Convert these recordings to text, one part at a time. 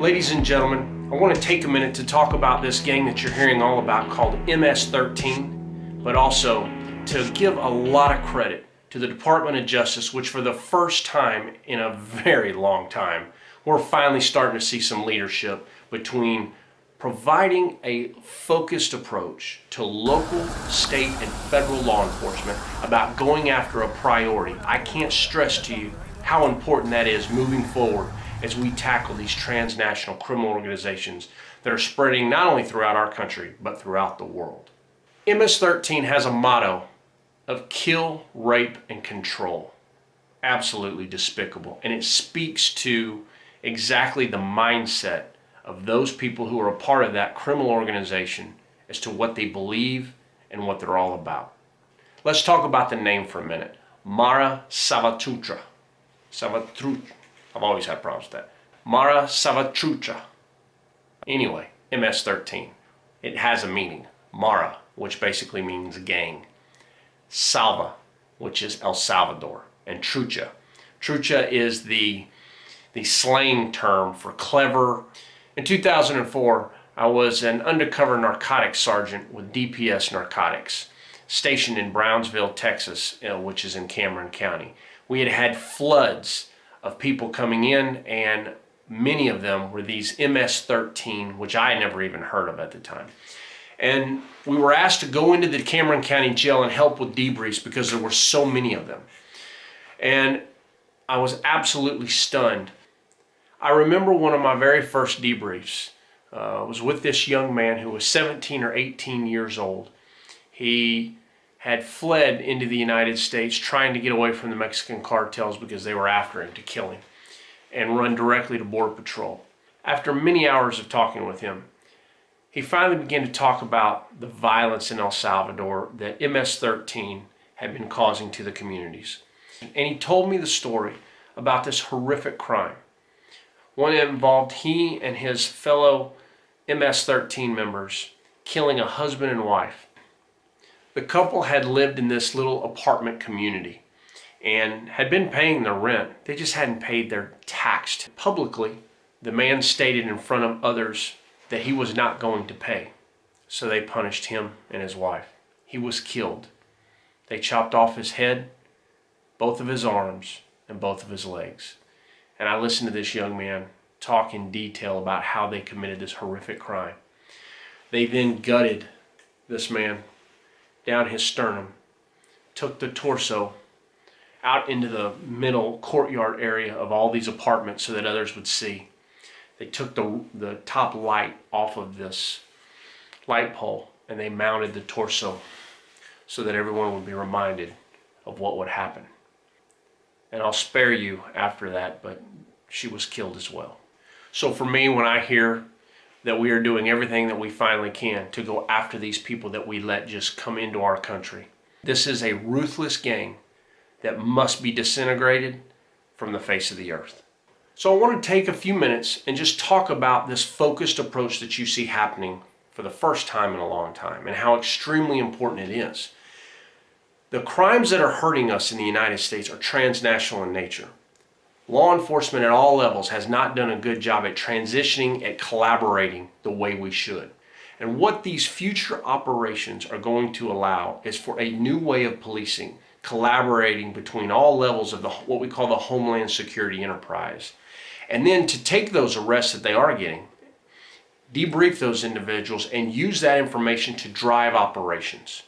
Ladies and gentlemen, I want to take a minute to talk about this gang that you're hearing all about called MS-13, but also to give a lot of credit to the Department of Justice, which for the first time in a very long time, we're finally starting to see some leadership between providing a focused approach to local, state, and federal law enforcement about going after a priority. I can't stress to you how important that is moving forward as we tackle these transnational criminal organizations that are spreading not only throughout our country, but throughout the world. MS-13 has a motto of kill, rape, and control. Absolutely despicable. And it speaks to exactly the mindset of those people who are a part of that criminal organization as to what they believe and what they're all about. Let's talk about the name for a minute. Mara Salvatrucha. I've always had problems with that. Mara Salvatrucha. Anyway, MS-13. It has a meaning. Mara, which basically means gang. Salva, which is El Salvador. And Trucha. Trucha is the slang term for clever. In 2004, I was an undercover narcotics sergeant with DPS Narcotics, stationed in Brownsville, Texas, which is in Cameron County. We had had floods of people coming in, and many of them were these MS-13, which I had never even heard of at the time. And we were asked to go into the Cameron County Jail and help with debriefs because there were so many of them. And I was absolutely stunned. I remember one of my very first debriefs was with this young man who was 17 or 18 years old. He had fled into the United States trying to get away from the Mexican cartels because they were after him to kill him and run directly to Border Patrol. After many hours of talking with him, he finally began to talk about the violence in El Salvador that MS-13 had been causing to the communities. And he told me the story about this horrific crime. One that involved he and his fellow MS-13 members killing a husband and wife. The couple had lived in this little apartment community and had been paying their rent. They just hadn't paid their tax. Publicly, the man stated in front of others that he was not going to pay. So they punished him and his wife. He was killed. They chopped off his head, both of his arms, and both of his legs. And I listened to this young man talk in detail about how they committed this horrific crime. They then gutted this man down his sternum, took the torso out into the middle courtyard area of all these apartments so that others would see. They took the top light off of this light pole and they mounted the torso so that everyone would be reminded of what would happen. And I'll spare you after that, but she was killed as well. So for me, when I hear that we are doing everything that we finally can to go after these people that we let just come into our country, this is a ruthless gang that must be disintegrated from the face of the earth. So I want to take a few minutes and just talk about this focused approach that you see happening for the first time in a long time and how extremely important it is. The crimes that are hurting us in the United States are transnational in nature. Law enforcement at all levels has not done a good job at transitioning, at collaborating the way we should. And what these future operations are going to allow is for a new way of policing, collaborating between all levels of what we call the Homeland Security enterprise. And then to take those arrests that they are getting, debrief those individuals, and use that information to drive operations.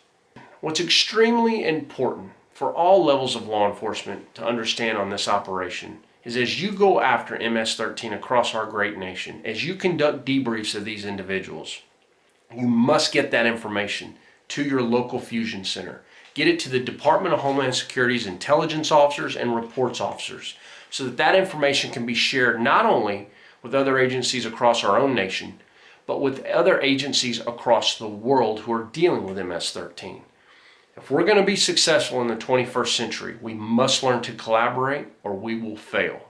What's extremely important for all levels of law enforcement to understand on this operation is as you go after MS-13 across our great nation, as you conduct debriefs of these individuals, you must get that information to your local fusion center. Get it to the Department of Homeland Security's intelligence officers and reports officers so that that information can be shared not only with other agencies across our own nation, but with other agencies across the world who are dealing with MS-13. If we're going to be successful in the 21st century, we must learn to collaborate or we will fail.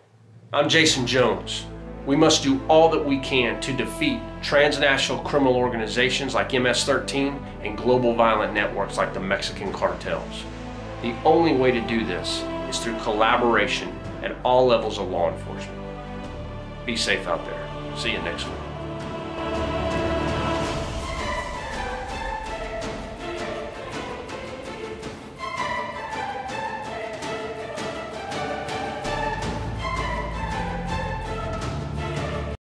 I'm Jason Jones. We must do all that we can to defeat transnational criminal organizations like MS-13 and global violent networks like the Mexican cartels. The only way to do this is through collaboration at all levels of law enforcement. Be safe out there. See you next week.